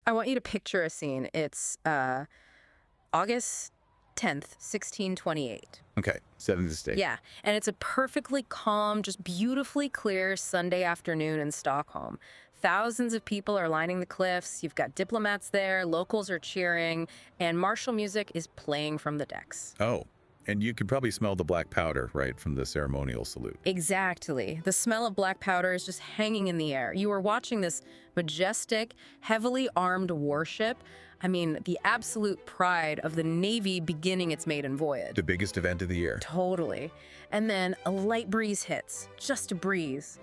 I want you to picture a scene. It's August 10th, 1628. Okay, setting the stage. Yeah, and it's a perfectly calm, just beautifully clear Sunday afternoon in Stockholm. Thousands of people are lining the cliffs. You've got diplomats there, locals are cheering, and martial music is playing from the decks. Oh, and you could probably smell the black powder, right, from the ceremonial salute. Exactly. The smell of black powder is just hanging in the air. You are watching this majestic, heavily armed warship. I mean, the absolute pride of the Navy beginning its maiden voyage. The biggest event of the year. Totally. And then a light breeze hits, just a breeze.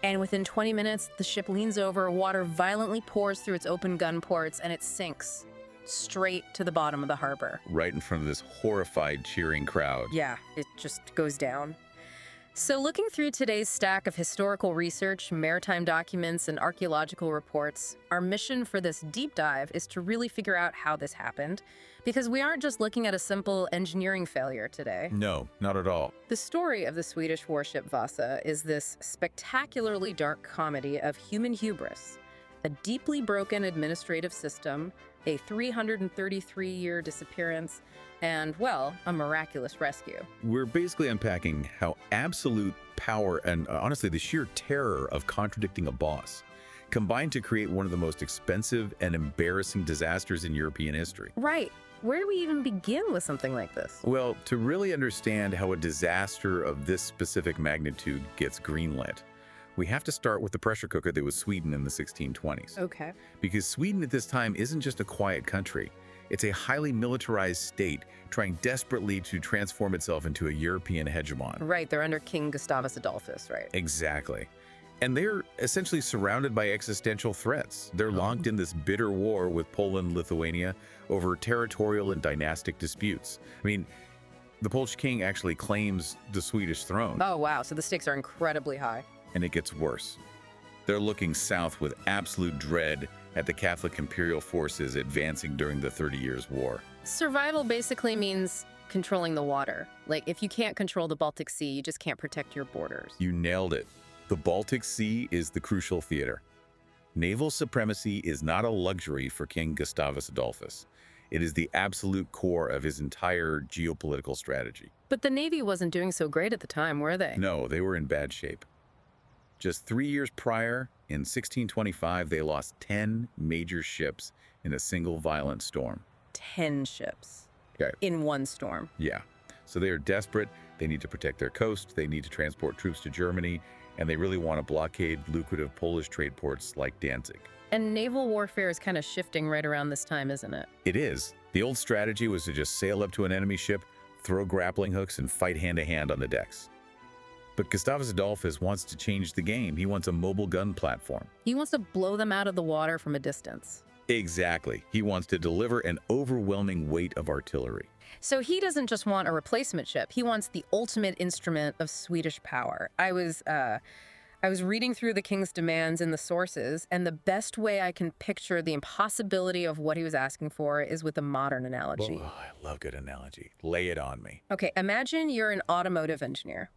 And within 20 minutes, the ship leans over, water violently pours through its open gun ports, and it sinks straight to the bottom of the harbor. Right in front of this horrified, cheering crowd. Yeah, it just goes down. So looking through today's stack of historical research, maritime documents, and archaeological reports, our mission for this deep dive is to really figure out how this happened, because we aren't just looking at a simple engineering failure today. No, not at all. The story of the Swedish warship Vasa is this spectacularly dark comedy of human hubris, a deeply broken administrative system, a 333-year disappearance, and, well, a miraculous rescue. We're basically unpacking how absolute power and honestly the sheer terror of contradicting a boss combined to create one of the most expensive and embarrassing disasters in European history. Right. Where do we even begin with something like this? Well, to really understand how a disaster of this specific magnitude gets greenlit, we have to start with the pressure cooker that was Sweden in the 1620s. Okay. Because Sweden at this time isn't just a quiet country. It's a highly militarized state trying desperately to transform itself into a European hegemon. Right, they're under King Gustavus Adolphus, right? Exactly. And they're essentially surrounded by existential threats. They're locked in this bitter war with Poland and Lithuania over territorial and dynastic disputes. I mean, the Polish king actually claims the Swedish throne. Oh, wow, so the stakes are incredibly high. And it gets worse. They're looking south with absolute dread at the Catholic imperial forces advancing during the 30 Years' War. Survival basically means controlling the water. Like, if you can't control the Baltic Sea, you just can't protect your borders. You nailed it. The Baltic Sea is the crucial theater. Naval supremacy is not a luxury for King Gustavus Adolphus. It is the absolute core of his entire geopolitical strategy. But the Navy wasn't doing so great at the time, were they? No, they were in bad shape. Just 3 years prior, in 1625, they lost 10 major ships in a single violent storm. 10 ships. Okay. In one storm. Yeah. So they are desperate. They need to protect their coast. They need to transport troops to Germany. And they really want to blockade lucrative Polish trade ports like Danzig. And naval warfare is kind of shifting right around this time, isn't it? It is. The old strategy was to just sail up to an enemy ship, throw grappling hooks, and fight hand-to-hand on the decks. But Gustavus Adolphus wants to change the game. He wants a mobile gun platform. He wants to blow them out of the water from a distance. Exactly. He wants to deliver an overwhelming weight of artillery. So he doesn't just want a replacement ship. He wants the ultimate instrument of Swedish power. I was reading through the king's demands in the sources, and the best way I can picture the impossibility of what he was asking for is with a modern analogy. Oh, I love good analogy. Lay it on me. Okay, imagine you're an automotive engineer.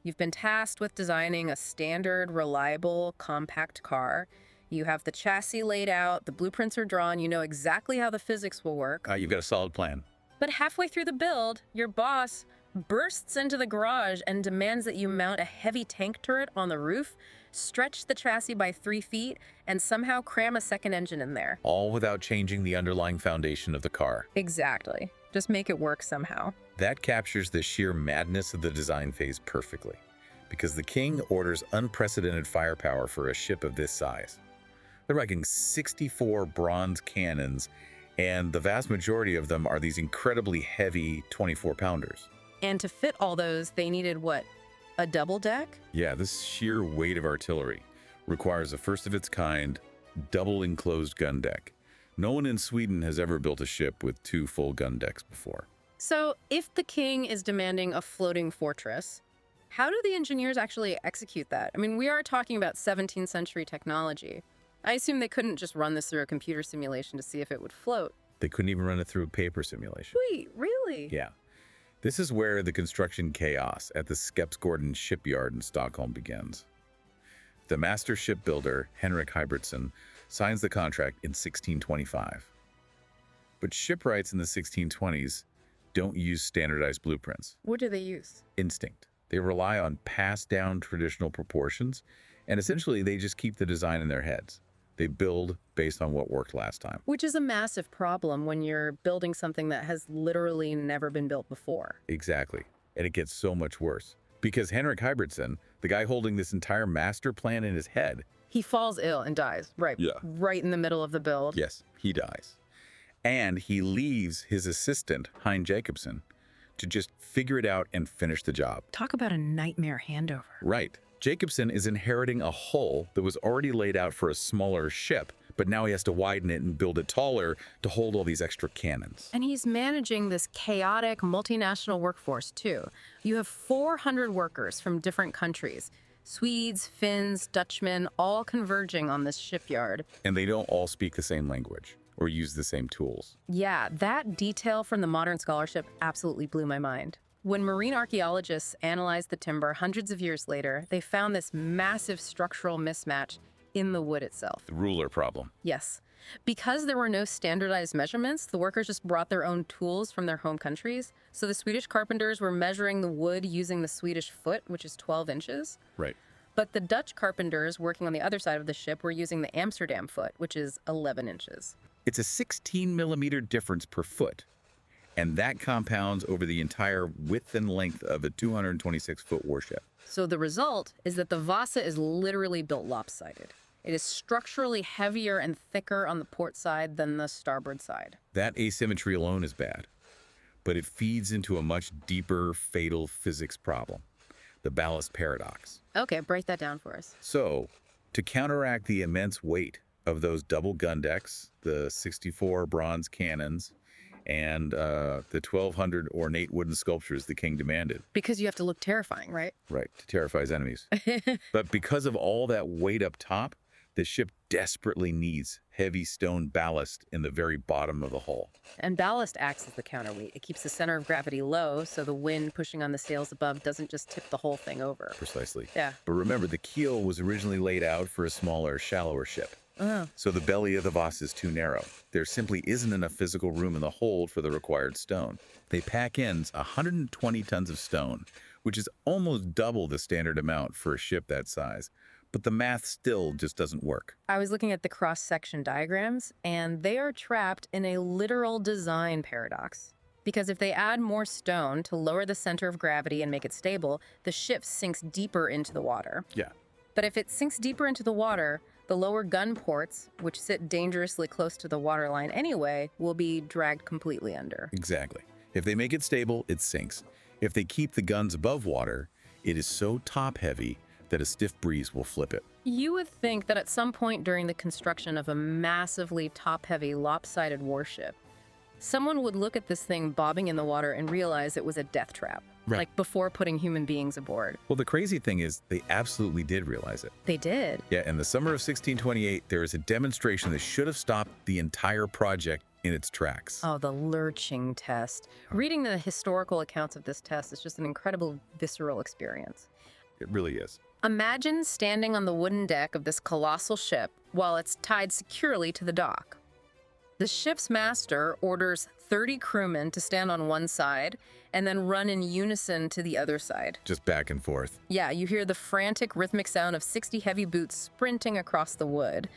You've been tasked with designing a standard, reliable, compact car. You have the chassis laid out, the blueprints are drawn, you know exactly how the physics will work. You've got a solid plan. But halfway through the build, your boss bursts into the garage and demands that you mount a heavy tank turret on the roof, stretch the chassis by 3 feet, and somehow cram a second engine in there. All without changing the underlying foundation of the car. Exactly. Just make it work somehow. That captures the sheer madness of the design phase perfectly, because the king orders unprecedented firepower for a ship of this size. They're rocking 64 bronze cannons, and the vast majority of them are these incredibly heavy 24-pounders. And to fit all those, they needed what? A double deck? Yeah, this sheer weight of artillery requires a first-of-its-kind, double-enclosed gun deck. No one in Sweden has ever built a ship with 2 full gun decks before. So if the king is demanding a floating fortress, how do the engineers actually execute that? I mean, we are talking about 17th century technology. I assume they couldn't just run this through a computer simulation to see if it would float. They couldn't even run it through a paper simulation. Wait, really? Yeah. This is where the construction chaos at the Skeppsgården shipyard in Stockholm begins. The master shipbuilder, Henrik Hybertsson, signs the contract in 1625. But shipwrights in the 1620s don't use standardized blueprints. What do they use? Instinct. They rely on passed down traditional proportions, and essentially they just keep the design in their heads. They build based on what worked last time. Which is a massive problem when you're building something that has literally never been built before. Exactly. And it gets so much worse. Because Henrik Hybridson, the guy holding this entire master plan in his head, He falls ill and dies, right in the middle of the build. yes, he dies. And he leaves his assistant, Hein Jacobsen, to just figure it out and finish the job. Talk about a nightmare handover. Right. Jacobsen is inheriting a hull that was already laid out for a smaller ship, but now he has to widen it and build it taller to hold all these extra cannons. And he's managing this chaotic multinational workforce, too. You have 400 workers from different countries. Swedes, Finns, Dutchmen, all converging on this shipyard. And they don't all speak the same language or use the same tools. Yeah, that detail from the modern scholarship absolutely blew my mind. When marine archaeologists analyzed the timber hundreds of years later, they found this massive structural mismatch in the wood itself. The ruler problem. Yes. Because there were no standardized measurements, the workers just brought their own tools from their home countries. So the Swedish carpenters were measuring the wood using the Swedish foot, which is 12 inches. Right. But the Dutch carpenters working on the other side of the ship were using the Amsterdam foot, which is 11 inches. It's a 16 millimeter difference per foot. And that compounds over the entire width and length of a 226-foot warship. So the result is that the Vasa is literally built lopsided. It is structurally heavier and thicker on the port side than the starboard side. That asymmetry alone is bad, but it feeds into a much deeper, fatal physics problem, the ballast paradox. Okay, break that down for us. So, to counteract the immense weight of those double gun decks, the 64 bronze cannons, and the 1,200 ornate wooden sculptures the king demanded. Because you have to look terrifying, right? Right, to terrify his enemies. But because of all that weight up top, the ship desperately needs heavy stone ballast in the very bottom of the hull. And ballast acts as the counterweight. It keeps the center of gravity low, so the wind pushing on the sails above doesn't just tip the whole thing over. Precisely. Yeah. But remember, the keel was originally laid out for a smaller, shallower ship. So the belly of the Vasa is too narrow. There simply isn't enough physical room in the hold for the required stone. They pack in 120 tons of stone, which is almost double the standard amount for a ship that size. But the math still just doesn't work. I was looking at the cross-section diagrams, and they are trapped in a literal design paradox. Because if they add more stone to lower the center of gravity and make it stable, the ship sinks deeper into the water. Yeah. But if it sinks deeper into the water, the lower gun ports, which sit dangerously close to the waterline anyway, will be dragged completely under. Exactly. If they make it stable, it sinks. If they keep the guns above water, it is so top-heavy that a stiff breeze will flip it. You would think that at some point during the construction of a massively top-heavy, lopsided warship, someone would look at this thing bobbing in the water and realize it was a death trap. Right. Like before putting human beings aboard. Well, the crazy thing is they absolutely did realize it. They did. Yeah, in the summer of 1628, there was a demonstration that should have stopped the entire project in its tracks. Oh, the lurching test. Reading the historical accounts of this test is just an incredible visceral experience. It really is. Imagine standing on the wooden deck of this colossal ship while it's tied securely to the dock. The ship's master orders 30 crewmen to stand on one side and then run in unison to the other side. Just back and forth. Yeah, you hear the frantic rhythmic sound of 60 heavy boots sprinting across the wood.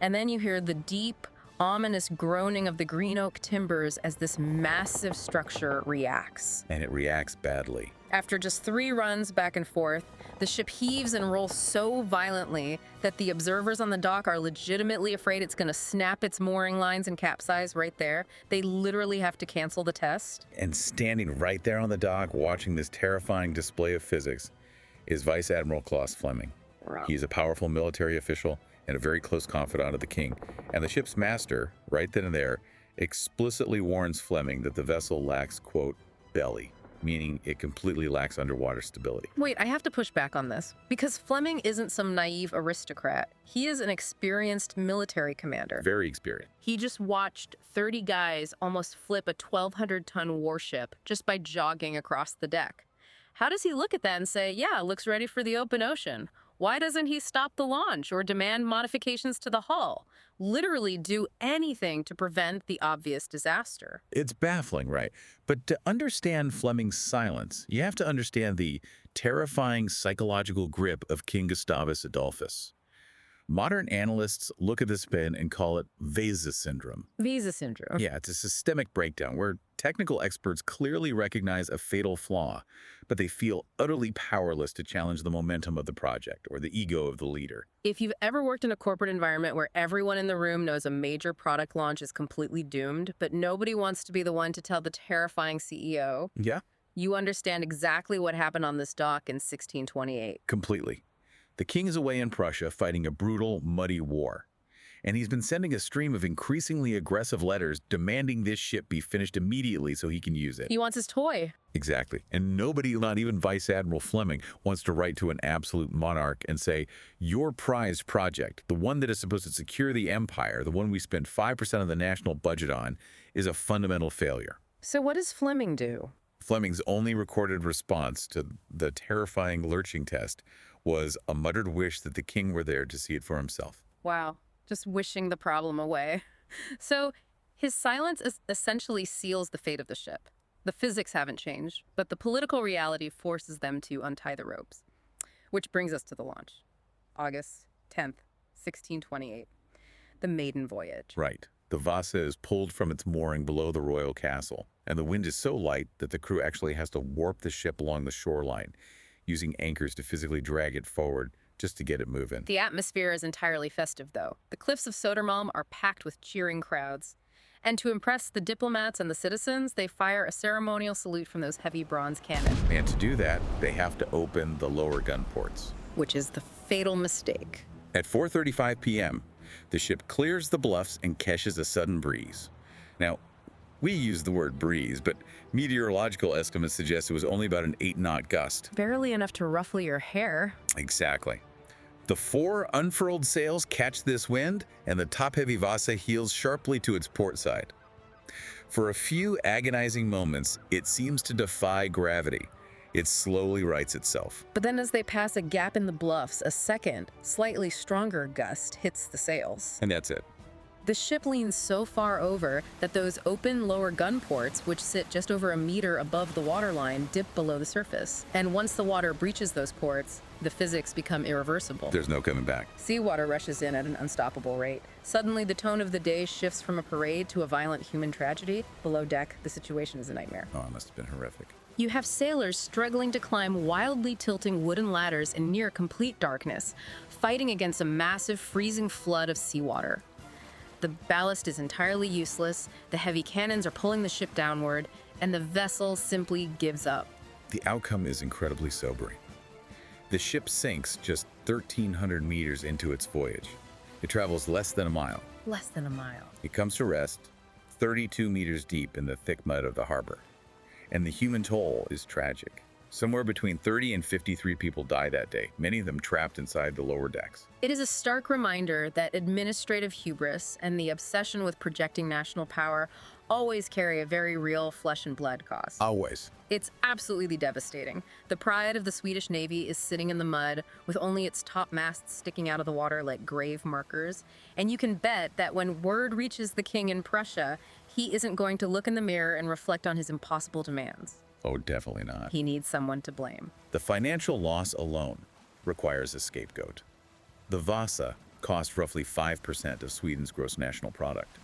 And then you hear the deep, ominous groaning of the green oak timbers as this massive structure reacts. And it reacts badly. After just 3 runs back and forth, the ship heaves and rolls so violently that the observers on the dock are legitimately afraid it's going to snap its mooring lines and capsize right there. They literally have to cancel the test. And standing right there on the dock watching this terrifying display of physics is Vice Admiral Klaus Fleming. Wow. He's a powerful military official and a very close confidant of the king. And the ship's master, right then and there, explicitly warns Fleming that the vessel lacks, quote, belly, meaning it completely lacks underwater stability. Wait, I have to push back on this, because Fleming isn't some naive aristocrat. He is an experienced military commander. Very experienced. He just watched 30 guys almost flip a 1,200-ton warship just by jogging across the deck. How does he look at that and say, yeah, looks ready for the open ocean? Why doesn't he stop the launch or demand modifications to the hull? Literally do anything to prevent the obvious disaster. It's baffling, right? But to understand Fleming's silence, you have to understand the terrifying psychological grip of King Gustavus Adolphus. Modern analysts look at this event and call it Vasa Syndrome. Visa syndrome. Yeah, it's a systemic breakdown where technical experts clearly recognize a fatal flaw, but they feel utterly powerless to challenge the momentum of the project or the ego of the leader. If you've ever worked in a corporate environment where everyone in the room knows a major product launch is completely doomed, but nobody wants to be the one to tell the terrifying CEO, Yeah, you understand exactly what happened on this dock in 1628. completely. The king is away in Prussia fighting a brutal, muddy war. And he's been sending a stream of increasingly aggressive letters demanding this ship be finished immediately so he can use it. He wants his toy. Exactly. And nobody, not even Vice Admiral Fleming, wants to write to an absolute monarch and say, your prized project, the one that is supposed to secure the empire, the one we spend 5% of the national budget on, is a fundamental failure. So what does Fleming do? Fleming's only recorded response to the terrifying lurching test was a muttered wish that the king were there to see it for himself. Wow, just wishing the problem away. So his silence essentially seals the fate of the ship. The physics haven't changed, but the political reality forces them to untie the ropes. Which brings us to the launch. August 10th, 1628. The maiden voyage. Right. The Vasa is pulled from its mooring below the royal castle, and the wind is so light that the crew actually has to warp the ship along the shoreline, using anchors to physically drag it forward just to get it moving. The atmosphere is entirely festive, though. The cliffs of Sodermalm are packed with cheering crowds. And to impress the diplomats and the citizens, they fire a ceremonial salute from those heavy bronze cannons. And to do that, they have to open the lower gun ports. Which is the fatal mistake. At 4:35 p.m., the ship clears the bluffs and catches a sudden breeze. Now, we use the word breeze, but meteorological estimates suggest it was only about an 8-knot gust. Barely enough to ruffle your hair. Exactly. The 4 unfurled sails catch this wind, and the top-heavy Vasa heels sharply to its port side. For a few agonizing moments, it seems to defy gravity. It slowly rights itself. But then as they pass a gap in the bluffs, a second, slightly stronger gust hits the sails. And that's it. The ship leans so far over that those open lower gun ports, which sit just over a meter above the waterline, dip below the surface. And once the water breaches those ports, the physics become irreversible. There's no coming back. Seawater rushes in at an unstoppable rate. Suddenly, the tone of the day shifts from a parade to a violent human tragedy. Below deck, the situation is a nightmare. Oh, it must have been horrific. You have sailors struggling to climb wildly tilting wooden ladders in near complete darkness, fighting against a massive freezing flood of seawater. The ballast is entirely useless, the heavy cannons are pulling the ship downward, and the vessel simply gives up. The outcome is incredibly sobering. The ship sinks just 1,300 meters into its voyage. It travels less than a mile. Less than a mile. It comes to rest 32 meters deep in the thick mud of the harbor. And the human toll is tragic. Somewhere between 30 and 53 people die that day, many of them trapped inside the lower decks. It is a stark reminder that administrative hubris and the obsession with projecting national power always carry a very real flesh and blood cost. Always. It's absolutely devastating. The pride of the Swedish Navy is sitting in the mud with only its top masts sticking out of the water like grave markers. And you can bet that when word reaches the king in Prussia, he isn't going to look in the mirror and reflect on his impossible demands. Oh, definitely not. He needs someone to blame. The financial loss alone requires a scapegoat. The Vasa cost roughly 5% of Sweden's gross national product.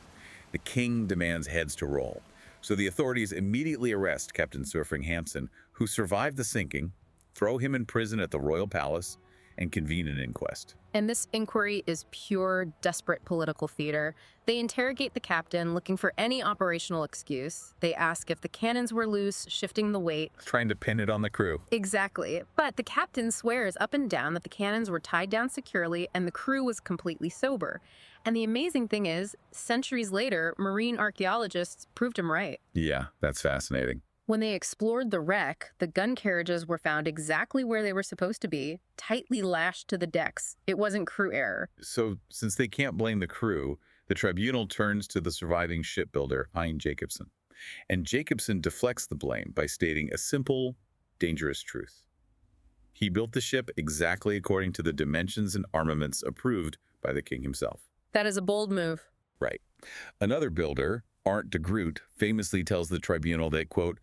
The king demands heads to roll, so the authorities immediately arrest Captain Surfing Hampson, who survived the sinking, throw him in prison at the royal palace, and convene an inquest. And this inquiry is pure, desperate political theater. They interrogate the captain, looking for any operational excuse. They ask if the cannons were loose, shifting the weight. Trying to pin it on the crew. Exactly. But the captain swears up and down that the cannons were tied down securely and the crew was completely sober. And the amazing thing is, centuries later, marine archaeologists proved him right. Yeah, that's fascinating. When they explored the wreck, the gun carriages were found exactly where they were supposed to be, tightly lashed to the decks. It wasn't crew error. So, since they can't blame the crew, the tribunal turns to the surviving shipbuilder, Hein Jacobsen. And Jacobsen deflects the blame by stating a simple, dangerous truth. He built the ship exactly according to the dimensions and armaments approved by the king himself. That is a bold move. Right. Another builder, Arndt de Groot, famously tells the tribunal that, quote,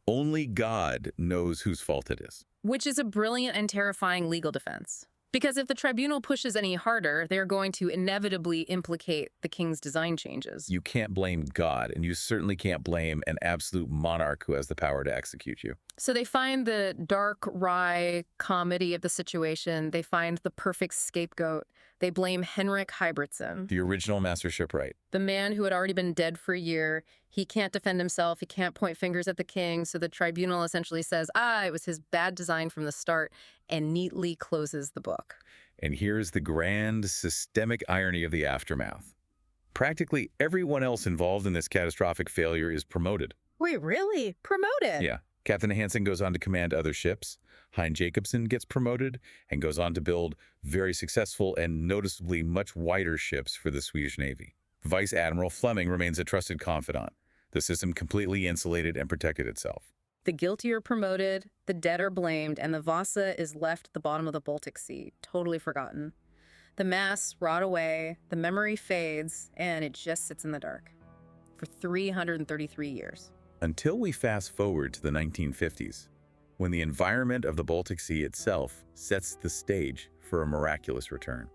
only God knows whose fault it is. Which is a brilliant and terrifying legal defense. Because if the tribunal pushes any harder, they're going to inevitably implicate the king's design changes. You can't blame God, and you certainly can't blame an absolute monarch who has the power to execute you. So they find the dark, wry comedy of the situation. They find the perfect scapegoat. They blame Henrik Hybridson, The original master shipwright. the man who had already been dead for a year. He can't defend himself. He can't point fingers at the king. So the tribunal essentially says, it was his bad design from the start, and neatly closes the book. And here's the grand systemic irony of the aftermath. Practically everyone else involved in this catastrophic failure is promoted. Wait, really? Promoted? Yeah. Captain Hansen goes on to command other ships. Hein Jacobsen gets promoted and goes on to build very successful and noticeably much wider ships for the Swedish Navy. Vice Admiral Fleming remains a trusted confidant. The system completely insulated and protected itself. The guilty are promoted, the dead are blamed, and the Vasa is left at the bottom of the Baltic Sea, totally forgotten. The masts rot away, the memory fades, and it just sits in the dark for 333 years. Until we fast forward to the 1950s, when the environment of the Baltic Sea itself sets the stage for a miraculous return.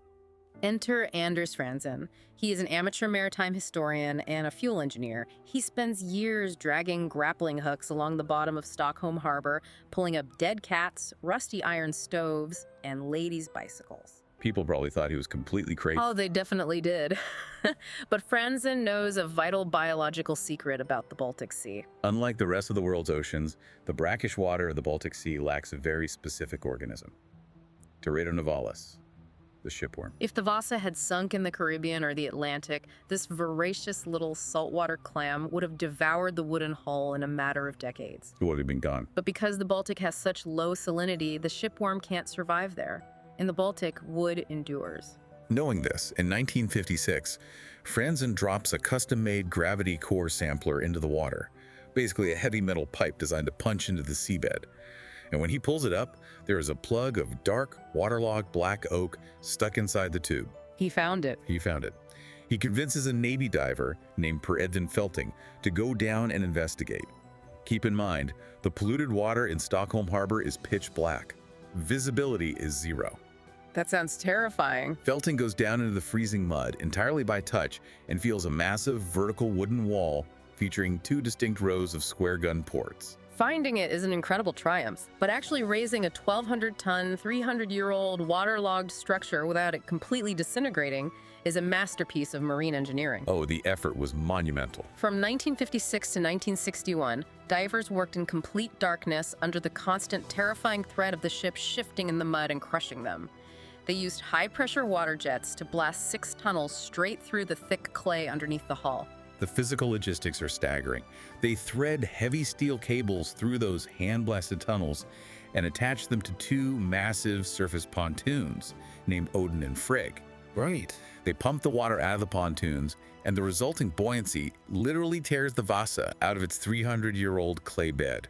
Enter Anders Franzen. He is an amateur maritime historian and a fuel engineer. He spends years dragging grappling hooks along the bottom of Stockholm harbor, pulling up dead cats, rusty iron stoves, and ladies' bicycles. People probably thought he was completely crazy. Oh, they definitely did. But Franzen knows a vital biological secret about the Baltic Sea. Unlike the rest of the world's oceans, the brackish water of the Baltic Sea lacks a very specific organism, Teredo nivalis, the shipworm. If the Vasa had sunk in the Caribbean or the Atlantic, this voracious little saltwater clam would have devoured the wooden hull in a matter of decades. It would have been gone. But because the Baltic has such low salinity, the shipworm can't survive there. In the Baltic, wood endures. Knowing this, in 1956, Franzen drops a custom-made gravity core sampler into the water, basically a heavy metal pipe designed to punch into the seabed. And when he pulls it up, there is a plug of dark, waterlogged black oak stuck inside the tube. He found it. He found it. He convinces a Navy diver named Per Edvin Felting to go down and investigate. Keep in mind, the polluted water in Stockholm harbor is pitch black. Visibility is zero. That sounds terrifying. Felting goes down into the freezing mud entirely by touch and feels a massive vertical wooden wall featuring two distinct rows of square gun ports. Finding it is an incredible triumph, but actually raising a 1,200-ton, 300-year-old waterlogged structure without it completely disintegrating is a masterpiece of marine engineering. Oh, the effort was monumental. From 1956 to 1961, divers worked in complete darkness under the constant, terrifying threat of the ship shifting in the mud and crushing them. They used high-pressure water jets to blast 6 tunnels straight through the thick clay underneath the hull. The physical logistics are staggering. They thread heavy steel cables through those hand-blasted tunnels and attach them to 2 massive surface pontoons named Odin and Frigg. Right. They pump the water out of the pontoons, and the resulting buoyancy literally tears the Vasa out of its 300-year-old clay bed.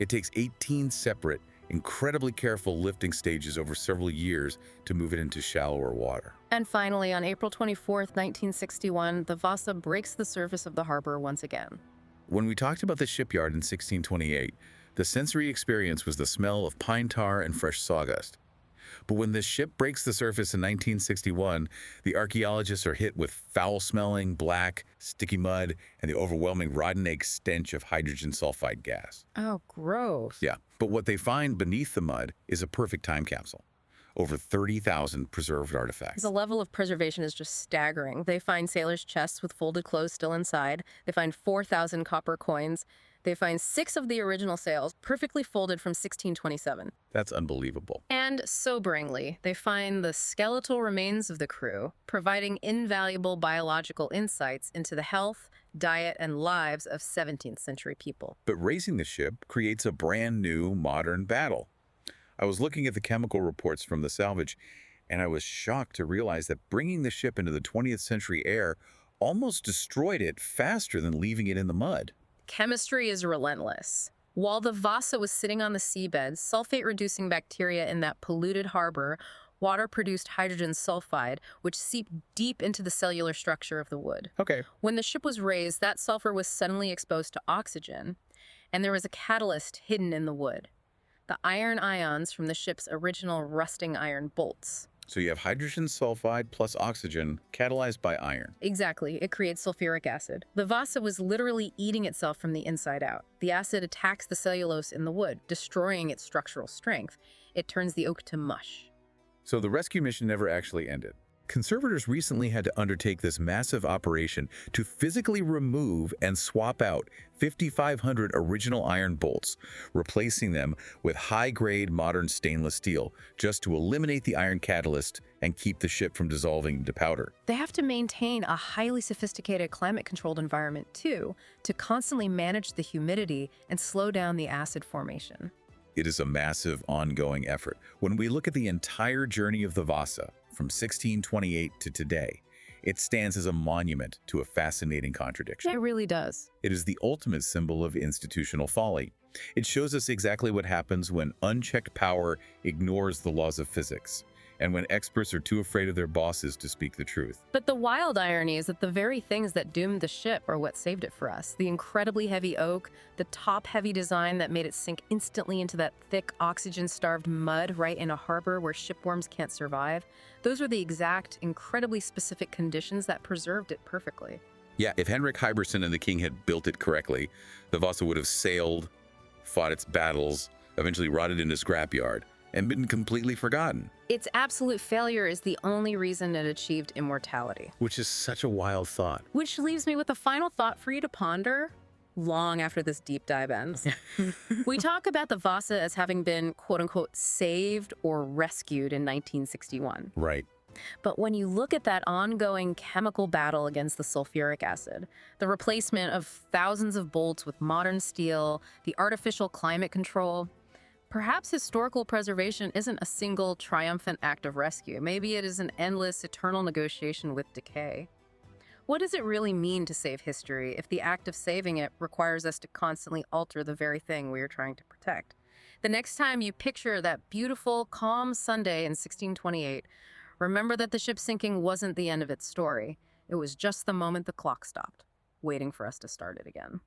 It takes 18 separate, incredibly careful lifting stages over several years to move it into shallower water. And finally, on April 24, 1961, the Vasa breaks the surface of the harbor once again. When we talked about the shipyard in 1628, the sensory experience was the smell of pine tar and fresh sawdust. But when this ship breaks the surface in 1961, the archaeologists are hit with foul-smelling, black, sticky mud and the overwhelming rotten egg stench of hydrogen sulfide gas. Oh, gross. Yeah, but what they find beneath the mud is a perfect time capsule. Over 30,000 preserved artifacts. The level of preservation is just staggering. They find sailors' chests with folded clothes still inside. They find 4,000 copper coins. They find 6 of the original sails, perfectly folded from 1627. That's unbelievable. And soberingly, they find the skeletal remains of the crew, providing invaluable biological insights into the health, diet, and lives of 17th century people. But raising the ship creates a brand new modern battle. I was looking at the chemical reports from the salvage, and I was shocked to realize that bringing the ship into the 20th century air almost destroyed it faster than leaving it in the mud. Chemistry is relentless. While the Vasa was sitting on the seabed, sulfate-reducing bacteria in that polluted harbor water produced hydrogen sulfide, which seeped deep into the cellular structure of the wood. Okay. When the ship was raised, that sulfur was suddenly exposed to oxygen, and there was a catalyst hidden in the wood. The iron ions from the ship's original rusting iron bolts. So you have hydrogen sulfide plus oxygen catalyzed by iron. Exactly, it creates sulfuric acid. The Vasa was literally eating itself from the inside out. The acid attacks the cellulose in the wood, destroying its structural strength. It turns the oak to mush. So the rescue mission never actually ended. Conservators recently had to undertake this massive operation to physically remove and swap out 5,500 original iron bolts, replacing them with high-grade modern stainless steel, just to eliminate the iron catalyst and keep the ship from dissolving into powder. They have to maintain a highly sophisticated climate-controlled environment, too, to constantly manage the humidity and slow down the acid formation. It is a massive, ongoing effort. When we look at the entire journey of the Vasa, from 1628 to today, it stands as a monument to a fascinating contradiction. It really does. It is the ultimate symbol of institutional folly. It shows us exactly what happens when unchecked power ignores the laws of physics, and when experts are too afraid of their bosses to speak the truth. But the wild irony is that the very things that doomed the ship are what saved it for us. The incredibly heavy oak, the top-heavy design that made it sink instantly into that thick, oxygen-starved mud right in a harbor where shipworms can't survive. Those are the exact, incredibly specific conditions that preserved it perfectly. Yeah, if Henrik Hyberson and the king had built it correctly, the Vasa would have sailed, fought its battles, eventually rotted in a scrapyard, and been completely forgotten. Its absolute failure is the only reason it achieved immortality. Which is such a wild thought. Which leaves me with a final thought for you to ponder long after this deep dive ends. We talk about the Vasa as having been, quote-unquote, saved or rescued in 1961. Right. But when you look at that ongoing chemical battle against the sulfuric acid, the replacement of thousands of bolts with modern steel, the artificial climate control, perhaps historical preservation isn't a single triumphant act of rescue. Maybe it is an endless, eternal negotiation with decay. What does it really mean to save history if the act of saving it requires us to constantly alter the very thing we are trying to protect? The next time you picture that beautiful, calm Sunday in 1628, remember that the ship sinking wasn't the end of its story. It was just the moment the clock stopped, waiting for us to start it again.